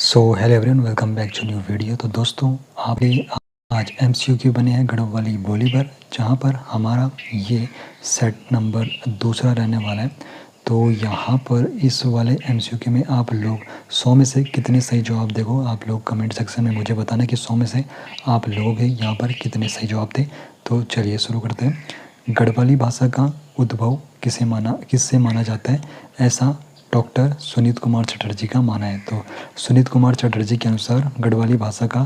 So hello everyone, welcome back to new video. तो दोस्तों आपके आज MCQ बने हैं गढ़ वाली बोली पर, जहाँ पर हमारा ये सेट नंबर दूसरा रहने वाला है। तो यहाँ पर इस वाले MCQ में आप लोग 100 में से कितने सही जवाब देखो, आप लोग कमेंट सेक्शन में मुझे बताना कि 100 में से आप लोग यहाँ पर कितने सही जवाब थे। तो चलिए शुरू करते हैं। गढ़वाली भाषा का उद्भव किससे माना जाता है, ऐसा डॉक्टर सुनीत कुमार चटर्जी का माना है। तो सुनीत कुमार चटर्जी के अनुसार गढ़वाली भाषा का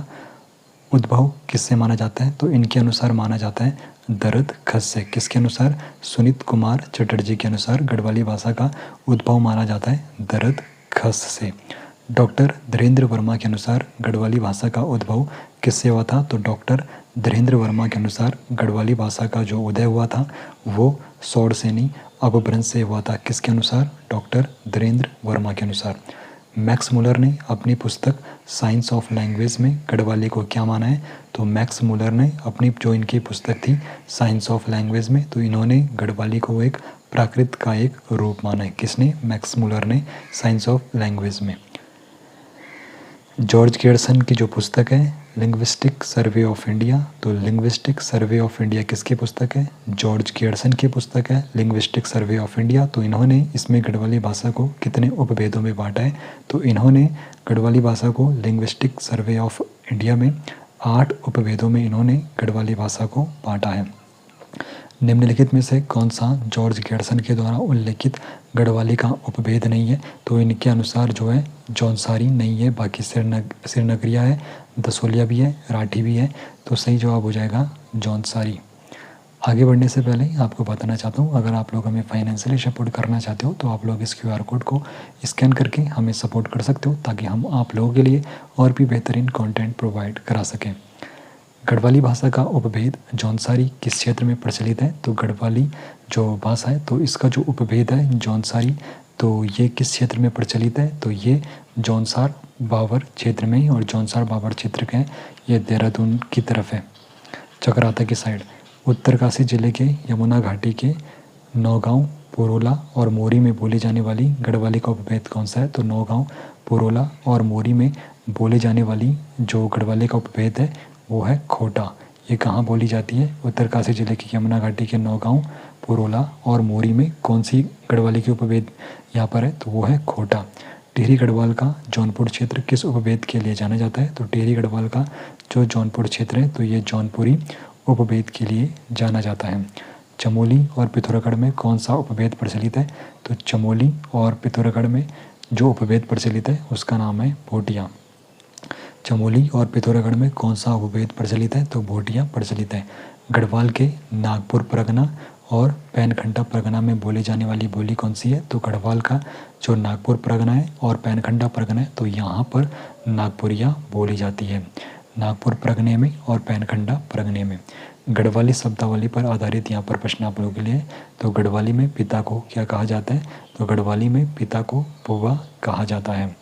उद्भव किससे माना जाता है, तो इनके अनुसार माना जाता है दर्द खस से। किसके अनुसार? सुनीत कुमार चटर्जी के अनुसार गढ़वाली भाषा का उद्भव माना जाता है दर्द खस से। डॉक्टर धीरेन्द्र वर्मा के अनुसार गढ़वाली भाषा का उद्भव किससे हुआ था, तो डॉक्टर धीरेन्द्र वर्मा के अनुसार गढ़वाली भाषा का जो उदय हुआ था वो सौड़सेनी अपभ्रंश से हुआ था। किसके अनुसार? डॉक्टर धीरेन्द्र वर्मा के अनुसार। मैक्स मुलर ने अपनी पुस्तक साइंस ऑफ लैंग्वेज में गढ़वाली को क्या माना है, तो मैक्स मुलर ने अपनी जो इनकी पुस्तक थी साइंस ऑफ लैंग्वेज में, तो इन्होंने गढ़वाली को एक प्राकृत का एक रूप माना है। किसने? मैक्स मुलर ने साइंस ऑफ लैंग्वेज में। जॉर्ज गेर्सन की जो पुस्तक है लिंग्विस्टिक सर्वे ऑफ इंडिया, तो लिंग्विस्टिक सर्वे ऑफ इंडिया किसकी पुस्तक है? जॉर्ज गेर्सन की पुस्तक है लिंग्विस्टिक सर्वे ऑफ इंडिया। तो इन्होंने इसमें गढ़वाली भाषा को कितने उपभेदों में बांटा है, तो इन्होंने गढ़वाली भाषा को लिंग्विस्टिक सर्वे ऑफ इंडिया में 8 उपभेदों में इन्होंने गढ़वाली भाषा को बांटा है। निम्नलिखित में से कौन सा जॉर्ज गेर्सन के द्वारा उल्लेखित गढ़वाली का उपभेद नहीं है, तो इनके अनुसार जो है जौनसारी नहीं है, बाकी सिरनगरिया है, दसोलिया भी है, राठी भी है। तो सही जवाब हो जाएगा जौनसारी। आगे बढ़ने से पहले आपको बताना चाहता हूँ, अगर आप लोग हमें फाइनेंशियली सपोर्ट करना चाहते हो तो आप लोग इस QR कोड को स्कैन करके हमें सपोर्ट कर सकते हो, ताकि हम आप लोगों के लिए और भी बेहतरीन कंटेंट प्रोवाइड करा सकें। गढ़वाली भाषा का उपभेद जौनसारी किस क्षेत्र में प्रचलित है, तो गढ़वाली जो भाषा है तो इसका जो उपभेद है जौनसारी, तो ये किस क्षेत्र में प्रचलित है, तो ये जौनसार बावर क्षेत्र में ही। और जौनसार बावर क्षेत्र का है ये देहरादून की तरफ है, चकराता की साइड। उत्तरकाशी जिले के यमुना घाटी के नौगांव, पुरोला और मोरी में बोली जाने वाली गढ़वाली का उपभेद कौन सा है, तो नौगांव, पुरोला और मोरी में बोली जाने वाली जो गढ़वाली का उपभेद है वो है खोटा। ये कहाँ बोली जाती है? उत्तरकाशी जिले की यमुना घाटी के नौगांव, पुरोला और मोरी में कौन सी गढ़वाली की उपभेद यहाँ पर है, तो वो है खोटा। टिहरी गढ़वाल का जौनपुर क्षेत्र किस उपभेद के लिए जाना जाता है, तो टिहरी गढ़वाल का जो जौनपुर क्षेत्र है तो ये जौनपुरी उपभेद के लिए जाना जाता है। चमोली और पिथौरागढ़ में कौन सा उपभेद प्रचलित है, तो चमोली और पिथौरागढ़ में जो उपभेद प्रचलित है उसका नाम है भोटिया। चमोली और पिथौरागढ़ में कौन सा उपभेद प्रचलित है, तो भोटिया प्रचलित है। गढ़वाल के नागपुर परगना और पैनखंडा परगना में बोली जाने वाली बोली कौन सी है, तो गढ़वाल का जो नागपुर परगना है और पैनखंडा परगना है तो यहाँ पर नागपुरिया बोली जाती है, नागपुर परगने में और पैनखंडा परगने में। गढ़वाली शब्दावली पर आधारित यहाँ पर प्रश्न आप लोगों के लिए, तो गढ़वाली में पिता को क्या कहा जाता है, तो गढ़वाली में पिता को बुआ कहा जाता है।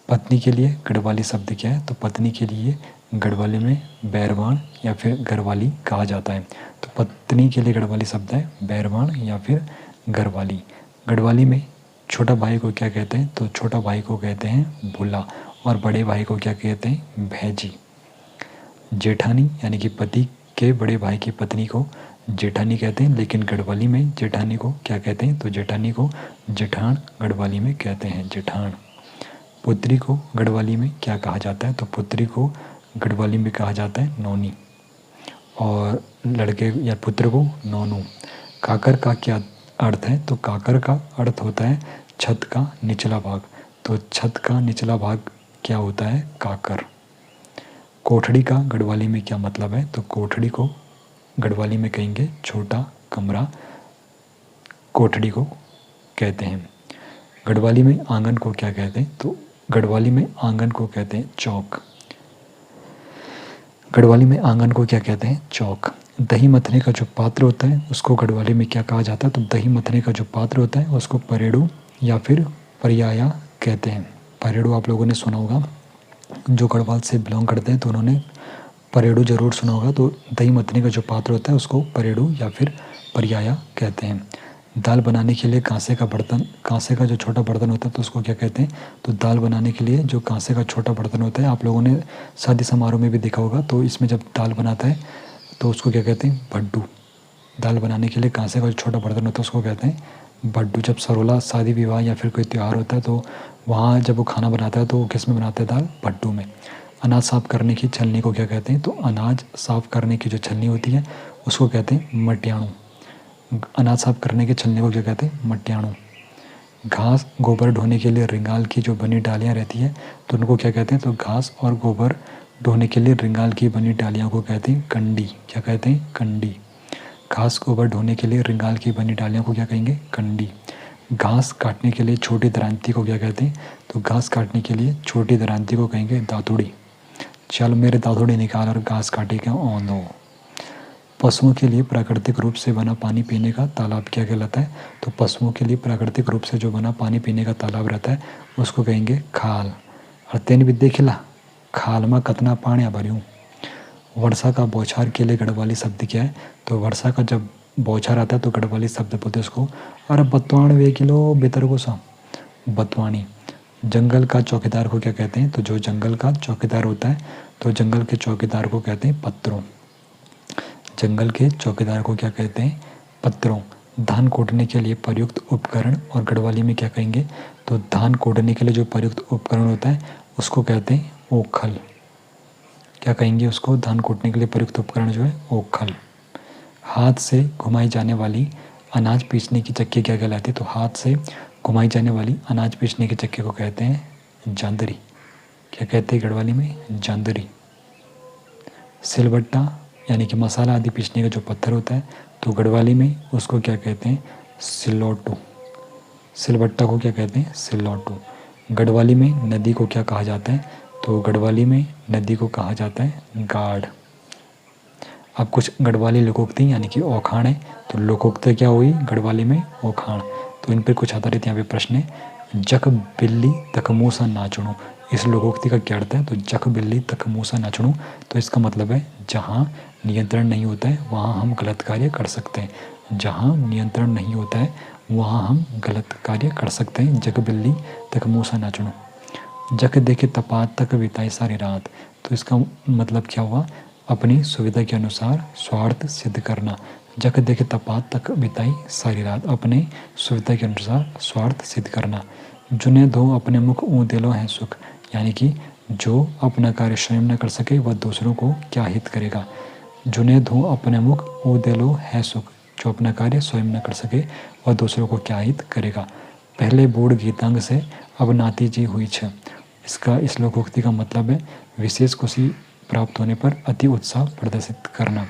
पत्नी के लिए गढ़वाली शब्द क्या है, तो पत्नी के लिए गढ़वाली में बैरवान या फिर घरवाली कहा जाता है। तो पत्नी के लिए गढ़वाली शब्द है बैरवान या फिर घरवाली। गढ़वाली में छोटा भाई को क्या कहते हैं, तो छोटा भाई को कहते हैं बुला, और बड़े भाई को क्या कहते हैं भैजी। जेठानी यानी कि पति के बड़े भाई की पत्नी को जेठानी कहते हैं, लेकिन गढ़वाली में जेठानी को क्या कहते हैं, तो जेठानी को जेठान गढ़वाली में कहते हैं, जेठान। पुत्री को गढ़वाली में क्या कहा जाता है, तो पुत्री को गढ़वाली में कहा जाता है नौनी, और लड़के या पुत्र को नौनू। काकर का क्या अर्थ है, तो काकर का अर्थ होता है छत का निचला भाग, तो छत का निचला भाग क्या होता है, काकर। कोठड़ी का गढ़वाली में क्या मतलब है, तो कोठड़ी को गढ़वाली में कहेंगे छोटा कमरा, कोठड़ी को कहते हैं। गढ़वाली में आंगन को क्या कहते हैं, तो गढ़वाली में आंगन को कहते हैं चौक। गढ़वाली में आंगन को क्या कहते हैं, चौक। दही मथने का जो पात्र होता है उसको गढ़वाली में क्या कहा जाता है, तो दही मथने का जो पात्र होता है उसको परेड़ू या फिर परियाया कहते हैं। परेड़ू आप लोगों ने सुना होगा, जो गढ़वाल से बिलोंग करते हैं तो उन्होंने परेड़ू जरूर सुना होगा। तो दही मथने का जो पात्र होता है उसको परेड़ू या फिर परियाया कहते हैं। दाल बनाने के लिए कांसे का बर्तन, कांसे का जो छोटा बर्तन होता है तो उसको क्या कहते हैं? तो दाल बनाने के लिए जो कांसे का छोटा बर्तन होता है, आप लोगों ने शादी समारोह में भी देखा होगा, तो इसमें जब दाल बनाता है तो उसको क्या कहते हैं? भड्डू। दाल बनाने के लिए कांसे का जो छोटा बर्तन होता है उसको कहते हैं भड्डू। जब सरोला शादी विवाह या फिर कोई त्यौहार होता है तो वहाँ जब वो खाना बनाता है तो वो किस में बनाता है? दाल भड्डू में। अनाज साफ़ करने की छलनी को क्या कहते हैं? तो अनाज साफ़ करने की जो छलनी होती है उसको कहते हैं मट्याणु। अनाज साफ़ करने की छलनी को क्या कहते हैं? मट्याणु। घास गोबर ढोने के लिए रिंगाल की जो बनी डालियाँ रहती है तो उनको क्या कहते हैं? तो घास और गोबर ढोने के लिए रिंगाल की बनी डालियों को कहते हैं कंडी। क्या कहते हैं? कंडी। घास गोबर ढोने के लिए रिंगाल की बनी डालियों को क्या कहेंगे? कंडी। घास काटने के लिए छोटी दरांती को क्या कहते हैं? तो घास काटने के लिए छोटी दरांती को कहेंगे दातुड़ी। चल मेरे दातुड़ी निकाल और घास काटे क्या औंधो। पशुओं के लिए प्राकृतिक रूप से बना पानी पीने का तालाब क्या कहलाता है? तो पशुओं के लिए प्राकृतिक रूप से जो बना पानी पीने का तालाब रहता है उसको कहेंगे खाल। और तेन भी देखिला खाल में कतना पानी भर्यूं। वर्षा का बौछार के लिए गढ़वाली शब्द क्या है? तो वर्षा का जब बौछार आता है तो गढ़वाली शब्द बोलते हैं उसको अरे बतवान वे किलो बेतर को सा, बतवानी। जंगल का चौकीदार को क्या कहते हैं? तो जो जंगल का चौकीदार होता है तो जंगल के चौकीदार को कहते हैं पत्रों। जंगल के चौकीदार को क्या कहते हैं? पत्रों। धान कोड़ने के लिए प्रयुक्त उपकरण और गढ़वाली में क्या कहेंगे? तो धान कोड़ने के लिए जो प्रयुक्त उपकरण होता है उसको कहते हैं ओखल। क्या कहेंगे उसको? धान कूटने के लिए प्रयुक्त उपकरण जो है ओखल। हाथ से घुमाई जाने वाली अनाज पीसने की चक्की क्या कहलाती है? तो हाथ से घुमाई जाने वाली अनाज पीसने की चक्की को कहते हैं जांदरी। क्या कहते हैं गढ़वाली में? जांदरी। सिलबट्टा यानी कि मसाला आदि पीसने का जो पत्थर होता है तो गढ़वाली में उसको क्या कहते हैं? सिल्लोटू। सिलबट्टा को क्या कहते हैं? सिल्लोटू। गढ़वाली में नदी को क्या कहा जाता है? तो गढ़वाली में नदी को कहा जाता है गाढ़। अब कुछ गढ़वाली लोकोक्ति यानी कि औखाण है, तो लोकोक्ति क्या हुई गढ़वाली में? औखाण। तो इन पर कुछ आधारित यहाँ पे प्रश्न है। जख बिल्ली तक मूसा नाचणु, इस लोकोक्ति का क्या अर्थ है? तो जख बिल्ली तक मूसा नाचणु, तो इसका मतलब है जहाँ नियंत्रण नहीं होता है वहाँ हम गलत कार्य कर सकते हैं। जहाँ नियंत्रण नहीं होता है वहाँ हम गलत कार्य कर सकते हैं। जग बिल्ली तक मूसा नाचणु। जख देखे तपात तक बिताई सारी रात, तो इसका मतलब क्या हुआ? अपनी सुविधा के अनुसार स्वार्थ सिद्ध करना। जख देखे तपात तक बिताई सारी रात, अपने सुविधा के अनुसार स्वार्थ सिद्ध करना। जुने धो अपने मुख ऊँ दिलो है सुख, यानी कि जो अपना कार्य स्वयं न कर सके वह दूसरों को क्या हित करेगा। जुने धो अपने मुख ऊँ दिलो है सुख, जो अपना कार्य स्वयं न कर सके वह दूसरों को क्या हित करेगा। पहले बूढ़ गीतांग से अब नाती जी हुई छ, इसका इस लोकोक्ति का मतलब है विशेष खुशी प्राप्त होने पर अति उत्साह प्रदर्शित करना।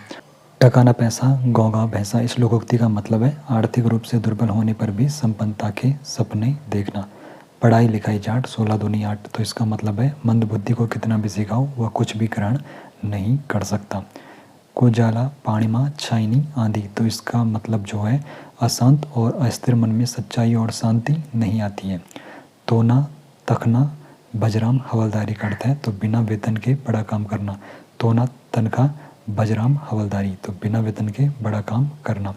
टकाना पैसा गौगा भैंसा, इस लोकोक्ति का मतलब है आर्थिक रूप से दुर्बल होने पर भी संपन्नता के सपने देखना। पढ़ाई लिखाई जाट 16 दूनी 8, तो इसका मतलब है मंद बुद्धि को कितना भी सिखाओ वह कुछ भी ग्रहण नहीं कर सकता। कुजाला पाणिमा छाइनी आंधी, तो इसका मतलब जो है अशांत और अस्थिर मन में सच्चाई और शांति नहीं आती है। तोना तखना बजराम हवलदारी करता है, तो बिना वेतन के बड़ा काम करना। तोना तनखा बजराम हवलदारी, तो बिना वेतन के बड़ा काम करना।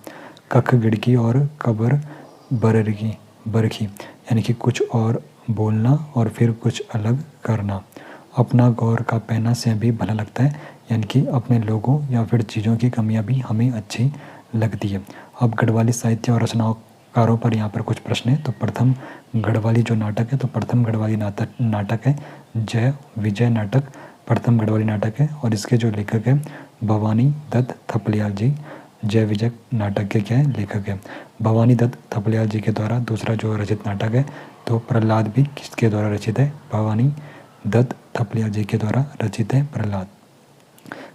कख गिड़की और कबर बरगी बरखी, यानी कि कुछ और बोलना और फिर कुछ अलग करना। अपना गौर का पहना से भी भला लगता है, यानी कि अपने लोगों या फिर चीज़ों की कमियां भी हमें अच्छी लगती है। अब गढ़वाली साहित्य और रचनाकारों पर यहाँ पर कुछ प्रश्न है। तो प्रथम गढ़वाली जो नाटक है, तो प्रथम गढ़वाली नाटक है जय विजय नाटक, प्रथम गढ़वाली नाटक है और इसके जो लेखक है भवानी दत्त थपलियाल जी। जय विजय नाटक के क्या है? लेखक है भवानी दत्त थपलियाल जी के द्वारा। दूसरा जो रचित नाटक है तो प्रहलाद भी किसके द्वारा रचित है? भवानी दत्त थपलियाल जी के द्वारा रचित है प्रहलाद।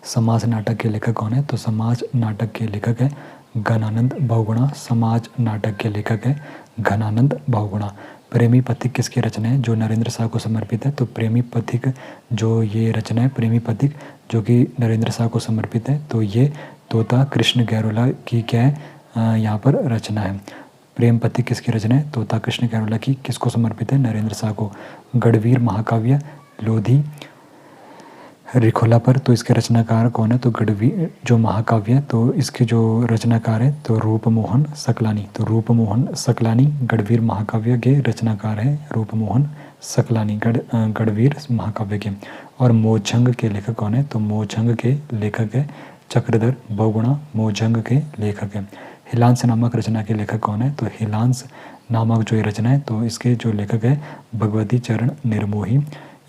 समाज नाटक के लेखक कौन है? तो समाज नाटक के लेखक है घनानंद बहुगुणा। समाज नाटक के लेखक है घनानंद बहुगुणा। प्रेमी पथिक किसकी रचना है? जो नरेंद्र शाह को समर्पित है। तो प्रेमी पथिक जो ये रचना है, प्रेमी पथिक जो कि नरेंद्र शाह को समर्पित है, तो ये तोता कृष्ण गैरोला की क्या है यहाँ पर रचना है। प्रेम पथिक किसकी रचना है? तोता कृष्ण गैरोला की। किसको समर्पित है? नरेंद्र शाह को। गढ़वीर महाकाव्य लोधी रिखोला पर। तो इसके रचनाकार कौन है? तो गढ़वी जो महाकाव्य है तो इसके जो रचनाकार है तो रूपमोहन सकलानी। तो रूपमोहन सकलानी गढ़वीर महाकाव्य के रचनाकार है, रूपमोहन सकलानी गढ़वीर महाकाव्य के। और मोछंग के लेखक कौन है? तो मोछंग के लेखक है चक्रधर बहुगुणा, मोछंग के लेखक है। हिलांस नामक रचना के लेखक कौन है? तो हिलांस नामक जो ये रचना है तो इसके जो लेखक है भगवती चरण निर्मोही,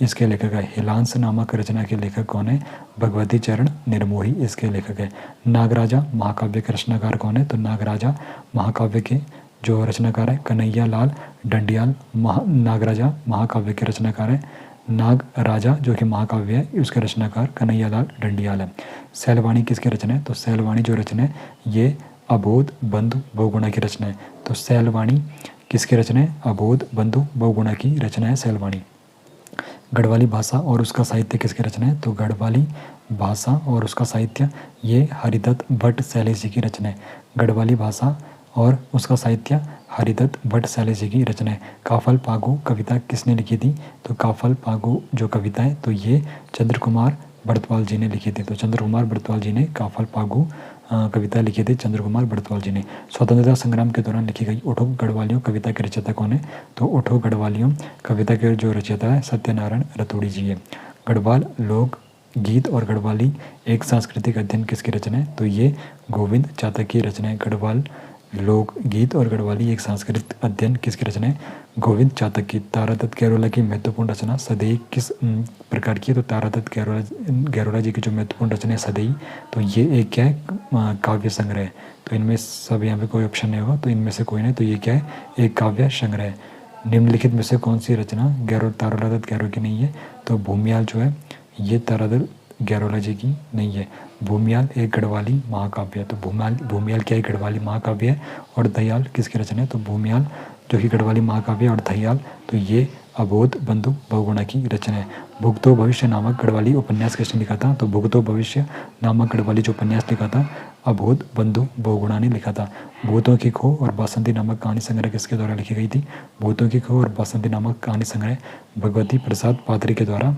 इसके लेखक है। हिलांस नामक रचना के लेखक कौन है? भगवती चरण निर्मोही, इसके लेखक है। नागराजा महाकाव्य के रचनाकार कौन है? तो नागराजा महाकाव्य के जो रचनाकार है कन्हैया लाल डंडियाल। नागराजा महाकाव्य के रचनाकार है नाग राजा जो कि महाकाव्य है उसके रचनाकार कन्हैया लाल डंडियाल है। सैलवाणी किसकी रचना है? तो सैलवाणी जो रचना है ये अबोध बंधु बहुगुणा की रचना है। तो सैलवाणी किसकी रचना है? अबोध बंधु बहुगुणा की रचना है सैलवाणी। गढ़वाली भाषा और उसका साहित्य किसकी रचना है? तो गढ़वाली भाषा और उसका साहित्य ये हरिदत्त भट्ट शैलेश जी की रचना है। गढ़वाली भाषा और उसका साहित्य हरिदत्त भट्ट शैलेश जी की रचना है। काफल पागु कविता किसने लिखी थी? तो काफल पागु जो कविता है तो ये चंद्र कुमार बड़तवाल जी ने लिखी थी। तो चंद्र कुमार बड़तवाल जी ने काफल पागु कविता लिखी थी चंद्र कुमार बड़तवाल जी ने। स्वतंत्रता संग्राम के दौरान लिखी गई उठो गढ़वालियों कविता के रचयिता कौन है? तो उठो गढ़वालियों कविता के जो रचयिता है सत्यनारायण रतोड़ी जी है। गढ़वाल लोक गीत और गढ़वाली एक सांस्कृतिक अध्ययन किसकी रचना है? तो ये गोविंद चातक की रचना है। गढ़वाल लोक गीत और गढ़वाली एक सांस्कृतिक अध्ययन किसकी रचना है? गोविंद चातक की। तारादत्त गैरोला की महत्वपूर्ण रचना सदैव किस प्रकार की है? तो तारादत्त गैरोला जी की जो महत्वपूर्ण रचना है सदैव तो ये एक क्या है? काव्य संग्रह है। तो इनमें सब यहाँ पे कोई ऑप्शन नहीं होगा, तो इनमें से कोई नहीं, तो ये क्या है? एक काव्य संग्रह है। निम्नलिखित में से कौन सी रचना तारादत्त गैरोला की नहीं है? तो भूमियाल जो है ये तारादत्त गैरोला जी की नहीं है। भूमियाल एक गढ़वाली महाकाव्य है। तो भूमियाल क्या है? गढ़वाली महाकाव्य है। और दयाल किसकी रचना है? तो भूमियाल जो कि गढ़वाली महाकाव्य और दयाल तो ये अबोध बंधु बहुगुणा की रचना है। भुगतो भविष्य नामक गढ़वाली उपन्यास किसने लिखा था? तो भुगतो भविष्य नामक गढ़वाली जो उपन्यास लिखा था अबोध बंधु बहुगुणा ने लिखा था। भूतों की खो और बासंती नामक कहानी संग्रह किसके द्वारा लिखी गई थी? भूतों की खो और बासंती नामक कहानी संग्रह भगवती प्रसाद पात्री के द्वारा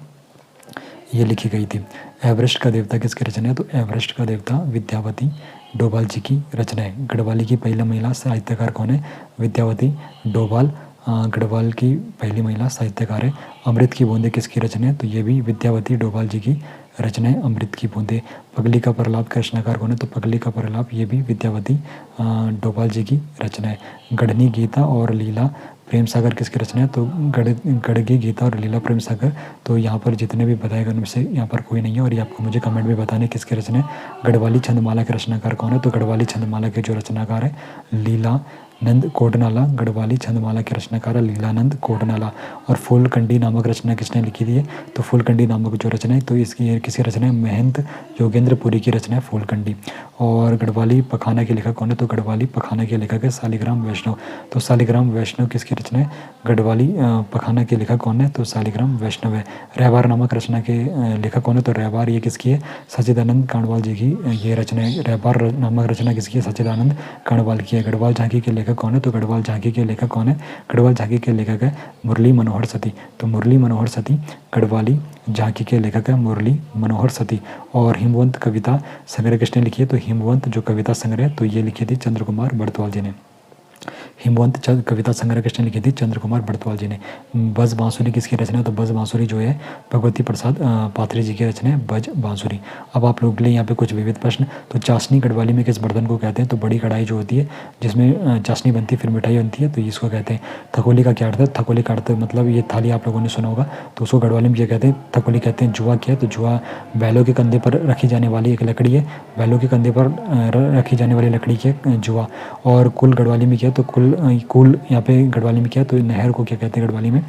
ये लिखी गई थी। एवरेस्ट का देवता किसकी रचना है? तो एवरेस्ट का देवता विद्यावती डोभाल जी की रचना है। गढ़वाली की पहली महिला साहित्यकार कौन है? विद्यावती डोभाल गढ़वाल की पहली महिला साहित्यकार है। अमृत की बूंदे किसकी रचना है? तो ये भी विद्यावती डोभाल जी की रचना है अमृत की बूंदे। पगली का प्रलाप का रचनाकार कौन है? तो पगली का प्रलाप ये भी विद्यावती डोभाल जी की रचना है। गढ़नी गीता और लीला प्रेम सागर किसकी रचना है? तो गढ़गी गीता और लीला प्रेम सागर। तो यहाँ पर जितने भी बताए गए उनमें से यहाँ पर कोई नहीं है और ये आपको मुझे कमेंट में बताने किसकी रचना है। गढ़वाली छंदमाला के रचनाकार कौन है? तो गढ़वाली छंदमाला के जो रचनाकार है लीला नंद कोटनाला। गढ़वाली छंदमाला के रचनाकार लीलानंद कोटनाला। और फूलकंडी नामक रचना किसने लिखी थी है? तो फूलकंडी नामक जो रचना है तो इसकी किसकी रचना है? महंत योगेंद्रपुरी की रचना है फूलकंडी। और गढ़वाली पखाना के लेखक कौन है? तो गढ़वाली पखाना के लेखक है शालिग्राम वैष्णव। तो शालिग्राम वैष्णव किसकी रचना है? गढ़वाली पखाना के लेखक कौन है? तो शालिग्राम वैष्णव है। रहवार नामक रचना के लेखक कौन है? तो रहवार ये किसकी है? सच्चिदानंद कांडवाल जी की ये रचना है। रहवार नामक रचना किसकी है? सच्चिदानंद कांडवाल की है। गढ़वाल झांकी के लेखक कौन है? तो गढ़वाल झांकी के लेखक कौन है? गढ़वाल झांकी के लेखक है मुरली मनोहर सती। तो मुरली मनोहर सती गढ़वाली झांकी के लेखक है मुरली मनोहर सती। और हिमवंत कविता संग्रह किसने लिखी है? तो हिमवंत जो कविता संग्रह तो ये लिखी थी चंद्र कुमार बड़तवाल जी ने। हिमवंत कविता संग्रह किसने लिखी थी? चंद्र कुमार बड़तवाल जी ने। बज बांसुरी किसकी रचना है? तो बज बांसुरी जो है भगवती प्रसाद पात्री जी की रचना है बज बांसुरी। अब आप लोगों के लिए यहाँ पे कुछ विविध प्रश्न। तो चाशनी गढ़वाली में किस बर्तन को कहते हैं? तो बड़ी कढ़ाई जो होती है जिसमें चाशनी बनती है फिर मिठाई बनती है तो इसको कहते हैं। थकोली का क्या अर्थ है? थकोली का अर्थ मतलब ये थाली आप लोगों ने सुना होगा तो उसको गढ़वाली में क्या कहते हैं? थकोली कहते हैं। जुआ क्या है? तो जुआ बैलों के कंधे पर रखी जाने वाली एक लकड़ी है। बैलों के कंधे पर रखी जाने वाली लकड़ी की जुआ। और कुल गढ़वाली में क्या है? तो कुल यहाँ पे गढ़वाली में क्या है? तो नहर को क्या कहते हैं गढ़वाली में?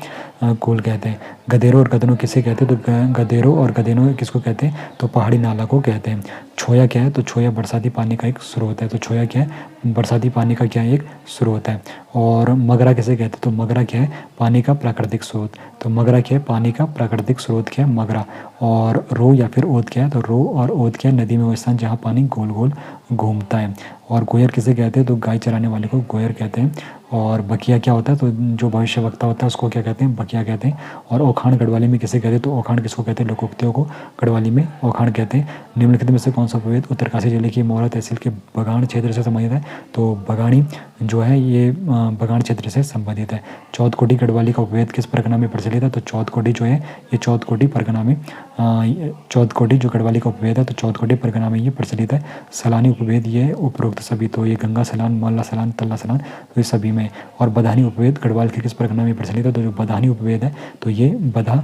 कुल कहते हैं। गधेरो और गदनों किसे कहते हैं? तो गधेरो और गदेनो किसको कहते हैं? तो पहाड़ी नाला को कहते हैं। छोया क्या है? तो छोया बरसाती पानी का एक स्रोत है। तो छोया क्या है? बरसाती पानी का क्या है? एक स्रोत है। और मगरा किसे कहते हैं? तो मगरा क्या है? पानी का प्राकृतिक स्रोत। तो मगरा क्या है? पानी का प्राकृतिक स्रोत क्या है? मगरा। और रो या फिर ओद क्या है? तो रो और ओद क्या है? नदी में वो स्थान जहाँ पानी गोल गोल घूमता है। और गोयर किसे कहते हैं? तो गाय चराने वाले को गोयर कहते हैं। और बकिया क्या होता है, तो जो भविष्यवक्ता होता है उसको क्या कहते हैं, बकिया कहते हैं। और औखाण गढ़वाली में किसे कहते हैं, तो औखाण किसको कहते हैं, लोकोक्तियों को गढ़वाली में औखाण कहते हैं। निम्नलिखित में से कौन सा उपवेद उत्तरकाशी जिले की मौरा तहसील के बगान क्षेत्र से संबंधित है, तो बगानी जो है ये बगान क्षेत्र से संबंधित है। चौथकोटी गढ़वाली का उपवेद किस परगना में प्रचलित है, तो चौथकोटी जो है ये चौथकोटी परगना में चौथकोटी जो गढ़वाली का उपवेद है तो चौथकोटी परगना में ये प्रचलित है। सलानी उपवेद ये उपरोक्त सभी, तो ये गंगा सलान, मोहल्ला सलान, तल्ला सलान, तो ये सभी में। और बधानी उपवेद गढ़वाल के किस परगना में प्रचलित है, तो जो बधानी उपवेद है तो ये बधा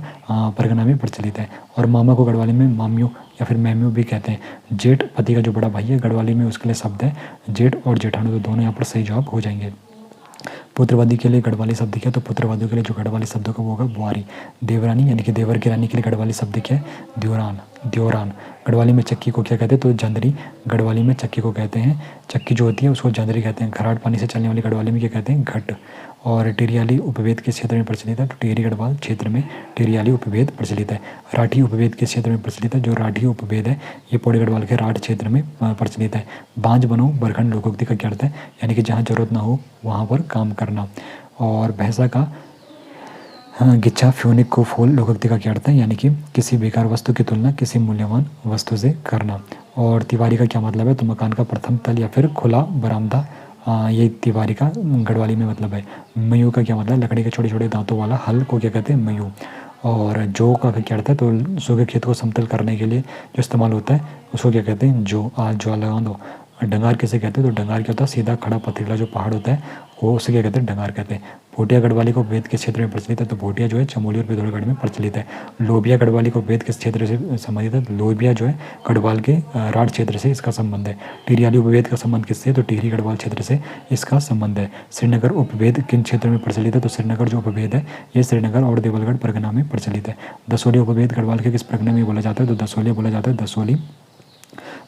परगना में प्रचलित है। और मामा को गढ़वाली में माम्यू या फिर मैम्यू भी कहते हैं। जेठ पति का जो बड़ा भाई है गढ़वाली में उसके लिए शब्द है जेठ और जेठाणु, तो दोनों यहाँ पर सही जवाब हो जाएंगे। पुत्रवादी के लिए गढ़वाली शब्द क्या है, तो पुत्रवादियों के लिए जो गढ़वाली शब्द का वो होगा बुआरी। देवरानी यानी कि देवर की रानी के लिए गढ़वाली शब्द क्या है, द्योरान। द्योरान। गढ़वाली में चक्की को क्या कहते हैं, तो जंदरी गढ़वाली में चक्की को कहते हैं। चक्की जो होती है उसको जंदरी कहते हैं। खराट पानी से चलने वाली गढ़वाली में क्या कहते हैं, घट। और टेरियाली उपवेद किस क्षेत्र में प्रचलित है, तो टिहरी गढ़वाल क्षेत्र में टेरियाली उपवेद प्रचलित है। राठी उपवेद किस क्षेत्र में प्रचलित है, जो राठी उपवेद है ये पौड़ी गढ़वाल के राठ क्षेत्र में प्रचलित है। बांझ बनो बरखंड लोकोक्ति का क्या अर्थ है, यानी कि जहाँ जरूरत ना हो वहाँ पर काम करना। और भैंसा का गिच्छा फ्यूनिक को फूल लोकोक्ति का क्या अर्थ है, यानी कि किसी बेकार वस्तु की तुलना किसी मूल्यवान वस्तु से करना। और तिवारी का क्या मतलब है, तो मकान का प्रथम तल या फिर खुला बरामदा, ये तिवारी का गढ़वाली में मतलब है। मयू का क्या मतलब है, लकड़ी के छोटे छोटे दांतों वाला हल को क्या कहते हैं, मयू। और जो का क्या अर्थ है, तो सूखे खेत को समतल करने के लिए जो इस्तेमाल होता है उसको क्या कहते हैं, जो। आज जो लगा दो। डंगार किसे कहते हैं, तो डंगार क्या होता है, सीधा खड़ा पथरीला जो पहाड़ होता है वो उसे क्या कहते हैं, डंगार कहते हैं। भोटिया गढ़वाली को वेद किस क्षेत्र में प्रचलित है, तो भोटिया जो है चमोली और पिथौरागढ़ में प्रचलित है। लोबिया गढ़वाली को वेद किस क्षेत्र से संबंधित है, तो लोबिया जो है गढ़वाल के राठ क्षेत्र से इसका संबंध है। टिहरियाली उपवेद का संबंध किससे है, तो टिहरी गढ़वाल क्षेत्र से इसका संबंध है। श्रीनगर उपवेद किन क्षेत्र में प्रचलित है, तो श्रीनगर जो उपवेद है ये श्रीनगर और देवलगढ़ परगना में प्रचलित है। दसोली उपवेद गढ़वाल के किस परगना में बोला जाता है, तो दसोली बोला जाता है दसोली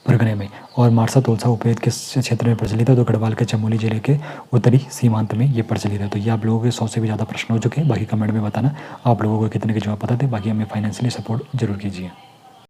परगने में। और मारसा तोलसा उपवेद किस क्षेत्र में प्रचलित है, तो गढ़वाल के चमोली जिले के उत्तरी सीमांत में ये प्रचलित है। तो ये आप लोगों के 100 से भी ज़्यादा प्रश्न हो चुके हैं। बाकी कमेंट में बताना आप लोगों को कितने के जवाब पता थे। बाकी हमें फाइनेंशियली सपोर्ट जरूर कीजिए।